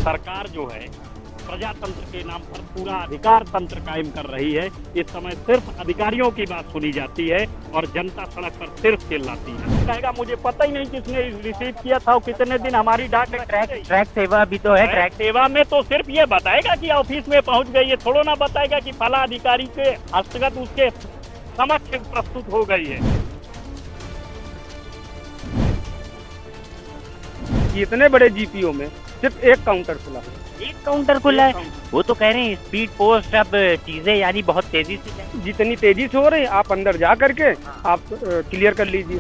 सरकार जो है प्रजातंत्र के नाम पर पूरा अधिकार तंत्र कायम कर रही है। इस समय सिर्फ अधिकारियों की बात सुनी जाती है और जनता सड़क पर सिर्फ चिल्लाती है। कहेगा मुझे पता ही नहीं किसने रिसीव किया था और कितने दिन हमारी डाक ट्रैक सेवा भी तो है। ट्रैक सेवा में तो सिर्फ ये बताएगा कि ऑफिस में पहुंच गई है, थोड़ा ना बताएगा कि फला अधिकारी के हस्तगत उसके समक्ष प्रस्तुत हो गई है। इतने बड़े जीपीओ में सिर्फ एक काउंटर खुला है। एक काउंटर खुला है। वो तो कह रहे हैं स्पीड पोस्ट अब चीजें यानी बहुत तेजी से जाएंगी। जितनी तेजी से हो रही है आप अंदर जा करके आप क्लियर कर लीजिए।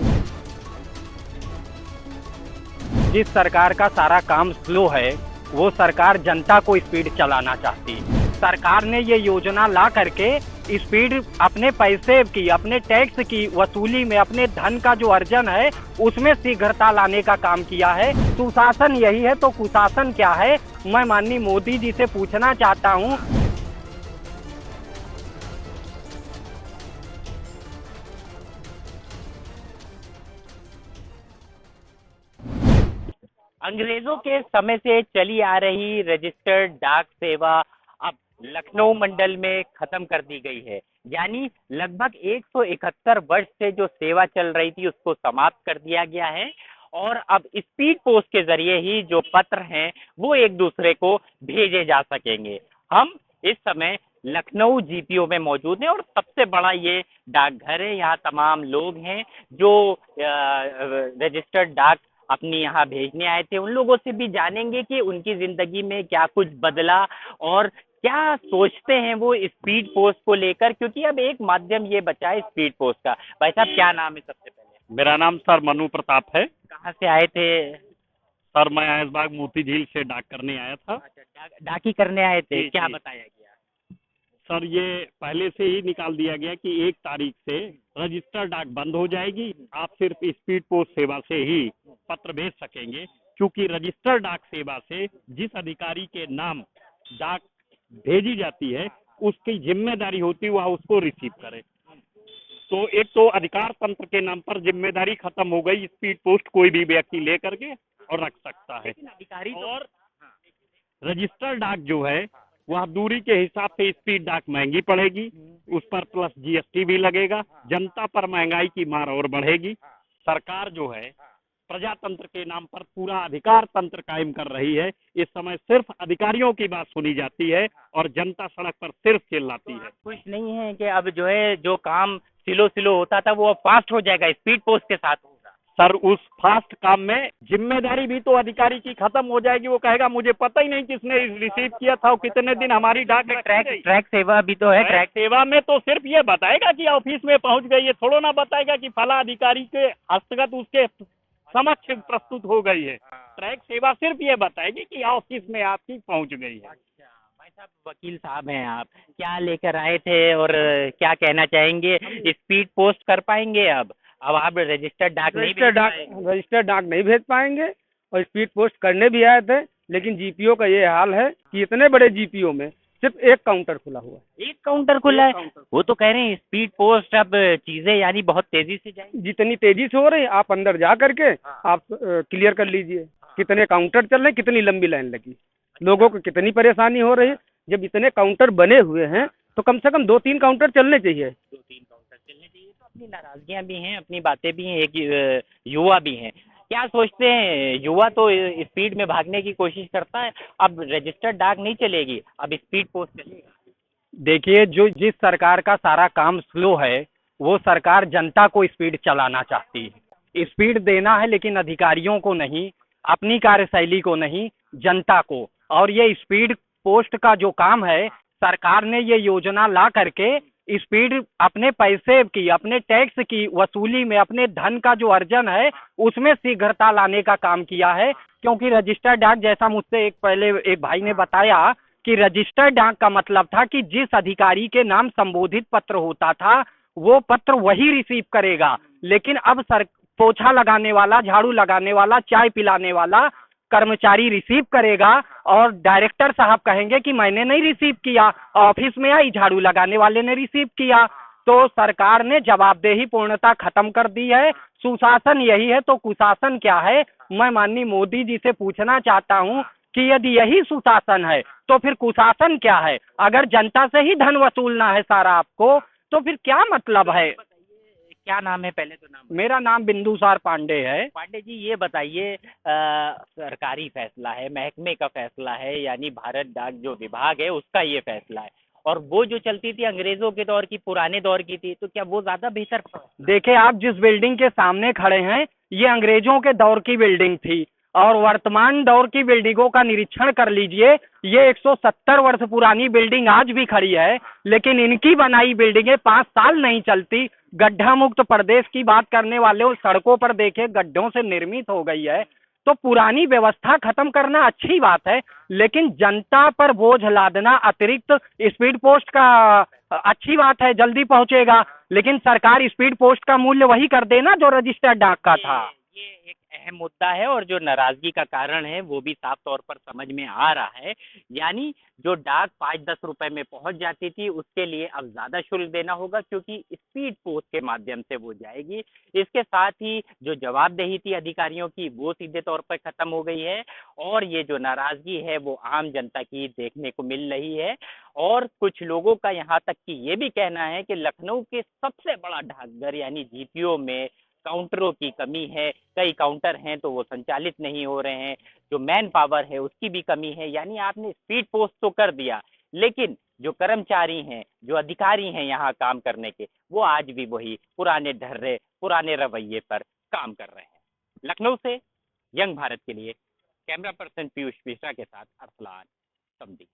जिस सरकार का सारा काम स्लो है वो सरकार जनता को स्पीड चलाना चाहती है। सरकार ने ये योजना ला करके स्पीड अपने पैसे की, अपने टैक्स की वसूली में, अपने धन का जो अर्जन है उसमें शीघ्रता लाने का काम किया है। सुशासन यही है तो कुशासन क्या है? मैं माननीय मोदी जी से पूछना चाहता हूँ। अंग्रेजों के समय से चली आ रही रजिस्टर्ड डाक सेवा अब लखनऊ मंडल में खत्म कर दी गई है। यानी लगभग 171 वर्ष से जो सेवा चल रही थी उसको समाप्त कर दिया गया है और अब स्पीड पोस्ट के जरिए ही जो पत्र हैं वो एक दूसरे को भेजे जा सकेंगे। हम इस समय लखनऊ जीपीओ में मौजूद हैं और सबसे बड़ा ये डाकघर है। यहाँ तमाम लोग हैं जो रजिस्टर्ड डाक अपनी यहाँ भेजने आए थे। उन लोगों से भी जानेंगे कि उनकी जिंदगी में क्या कुछ बदला और क्या सोचते हैं वो स्पीड पोस्ट को लेकर, क्योंकि अब एक माध्यम ये बचा है स्पीड पोस्ट का। भाई साहब क्या नाम है सबसे पहले? मेरा नाम सर मनु प्रताप है। कहाँ से आए थे? सर मैं ऐशबाग मोती झील से डाक करने आया था। अच्छा, डाकी करने आए थे। जी, क्या जी। बताया गया? सर ये पहले से ही निकाल दिया गया कि 1 तारीख से रजिस्टर डाक बंद हो जाएगी। आप सिर्फ स्पीड पोस्ट सेवा से ही पत्र भेज सकेंगे, क्योंकि रजिस्टर डाक सेवा से जिस अधिकारी के नाम डाक भेजी जाती है उसकी जिम्मेदारी होती है वह उसको रिसीव करे। तो एक तो अधिकार तंत्र के नाम पर जिम्मेदारी खत्म हो गई। स्पीड पोस्ट कोई भी व्यक्ति ले करके और रख सकता है। अधिकारी और रजिस्टर डाक जो है वह दूरी के हिसाब से स्पीड डाक महंगी पड़ेगी, उस पर प्लस जीएसटी भी लगेगा। जनता पर महंगाई की मार और बढ़ेगी। सरकार जो है प्रजातंत्र के नाम पर पूरा अधिकार तंत्र कायम कर रही है। इस समय सिर्फ अधिकारियों की बात सुनी जाती है और जनता सड़क पर सिर्फ चिल्लाती है। कुछ नहीं है कि अब जो है जो काम स्लो स्लो होता था वो अब फास्ट हो जाएगा, स्पीड पोस्ट के साथ होगा। सर उस फास्ट काम में जिम्मेदारी भी तो अधिकारी की खत्म हो जाएगी। वो कहेगा मुझे पता ही नहीं किसने रिसीव किया था और कितने दिन हमारी डाक ट्रैक सेवा भी तो है। ट्रैक सेवा में तो सिर्फ ये बताएगा कि ऑफिस में पहुंच गई है, थोड़ा ना बताएगा कि फला अधिकारी के हस्तगत उसके समक्ष प्रस्तुत हो गई है। ट्रैक सेवा सिर्फ ये बताएगी कि ऑफिस में आपकी पहुंच गई है। भाई साहब वकील साहब हैं आप, क्या लेकर आए थे और क्या कहना चाहेंगे? स्पीड पोस्ट कर पाएंगे अब आप रजिस्टर्ड डाक नहीं भेज पाएंगे? रजिस्टर्ड डाक नहीं भेज पाएंगे और स्पीड पोस्ट करने भी आए थे, लेकिन जीपीओ का ये हाल है कि इतने बड़े जीपीओ में सिर्फ एक काउंटर खुला हुआ है। एक काउंटर खुला है। वो तो कह रहे हैं स्पीड पोस्ट अब चीजें यानी बहुत तेजी से जाएंगी। जितनी तेजी से हो रही है आप अंदर जा करके आप क्लियर कर लीजिए। कितने काउंटर चल रहे, कितनी लंबी लाइन लगी, लोगों को कितनी परेशानी हो रही है। जब इतने काउंटर बने हुए हैं तो कम से कम 2-3 काउंटर चलने चाहिए। 2-3 काउंटर चलने चाहिए। तो अपनी नाराजगियां भी हैं, अपनी बातें भी हैं। एक युवा भी हैं, क्या सोचते हैं? युवा तो स्पीड में भागने की कोशिश करता है। अब रजिस्टर्ड डाक नहीं चलेगी, अब स्पीड पोस्ट चलेगा। देखिए, जो जिस सरकार का सारा काम स्लो है वो सरकार जनता को स्पीड चलाना चाहती है। स्पीड देना है लेकिन अधिकारियों को नहीं, अपनी कार्यशैली को नहीं, जनता को। और ये स्पीड पोस्ट का जो काम है सरकार ने ये योजना ला करके स्पीड अपने पैसे की, अपने टैक्स की वसूली में, अपने धन का जो अर्जन है उसमें शीघ्रता लाने का काम किया है। क्योंकि रजिस्टर्ड डाक, जैसा मुझसे एक भाई ने बताया कि रजिस्टर्ड डाक का मतलब था कि जिस अधिकारी के नाम संबोधित पत्र होता था वो पत्र वही रिसीव करेगा। लेकिन अब पोछा लगाने वाला, झाड़ू लगाने वाला, चाय पिलाने वाला कर्मचारी रिसीव करेगा और डायरेक्टर साहब कहेंगे कि मैंने नहीं रिसीव किया, ऑफिस में आई, झाड़ू लगाने वाले ने रिसीव किया। तो सरकार ने जवाबदेही पूर्णता खत्म कर दी है। सुशासन यही है तो कुशासन क्या है? मैं माननीय मोदी जी से पूछना चाहता हूं कि यदि यही सुशासन है तो फिर कुशासन क्या है? अगर जनता से ही धन वसूलना है सारा आपको, तो फिर क्या मतलब है? क्या नाम है, पहले तो नाम? मेरा नाम बिंदुसार पांडे है। पांडे जी, ये बताइए, सरकारी फैसला है, महकमे का फैसला है, यानी भारत डाक जो विभाग है उसका ये फैसला है, और वो जो चलती थी अंग्रेजों के दौर की, पुराने दौर की थी, तो क्या वो ज्यादा बेहतर? देखिए, आप जिस बिल्डिंग के सामने खड़े हैं ये अंग्रेजों के दौर की बिल्डिंग थी, और वर्तमान दौर की बिल्डिंगों का निरीक्षण कर लीजिए। ये 170 वर्ष पुरानी बिल्डिंग आज भी खड़ी है, लेकिन इनकी बनाई बिल्डिंगें 5 साल नहीं चलती। गड्ढा मुक्त प्रदेश की बात करने वाले उस सड़कों पर देखे गड्ढों से निर्मित हो गई है। तो पुरानी व्यवस्था खत्म करना अच्छी बात है, लेकिन जनता पर बोझ लादना, अतिरिक्त स्पीड पोस्ट का अच्छी बात है, जल्दी पहुंचेगा, लेकिन सरकार स्पीड पोस्ट का मूल्य वही कर देना जो रजिस्टर्ड डाक का था। ये एक अहम मुद्दा है, और जो नाराजगी का कारण है वो भी साफ तौर पर समझ में आ रहा है। यानी जो डाक 5-10 रुपए में पहुंच जाती थी, उसके लिए अब ज्यादा शुल्क देना होगा, क्योंकि स्पीड पोस्ट के माध्यम से वो जाएगी। इसके साथ ही जो जवाबदेही थी अधिकारियों की, वो सीधे तौर पर खत्म हो गई है, और ये जो नाराजगी है वो आम जनता की देखने को मिल रही है। और कुछ लोगों का यहाँ तक कि ये भी कहना है कि लखनऊ के सबसे बड़ा डाकघर यानी जीपीओ में काउंटरों की कमी है। कई काउंटर हैं तो वो संचालित नहीं हो रहे हैं, जो मैन पावर है उसकी भी कमी है। यानी आपने स्पीड पोस्ट तो कर दिया, लेकिन जो कर्मचारी हैं, जो अधिकारी हैं यहाँ काम करने के, वो आज भी वही पुराने ढर्रे, पुराने रवैये पर काम कर रहे हैं। लखनऊ से यंग भारत के लिए कैमरा पर्सन पीयूष मिश्रा के साथ अरसलान समदी।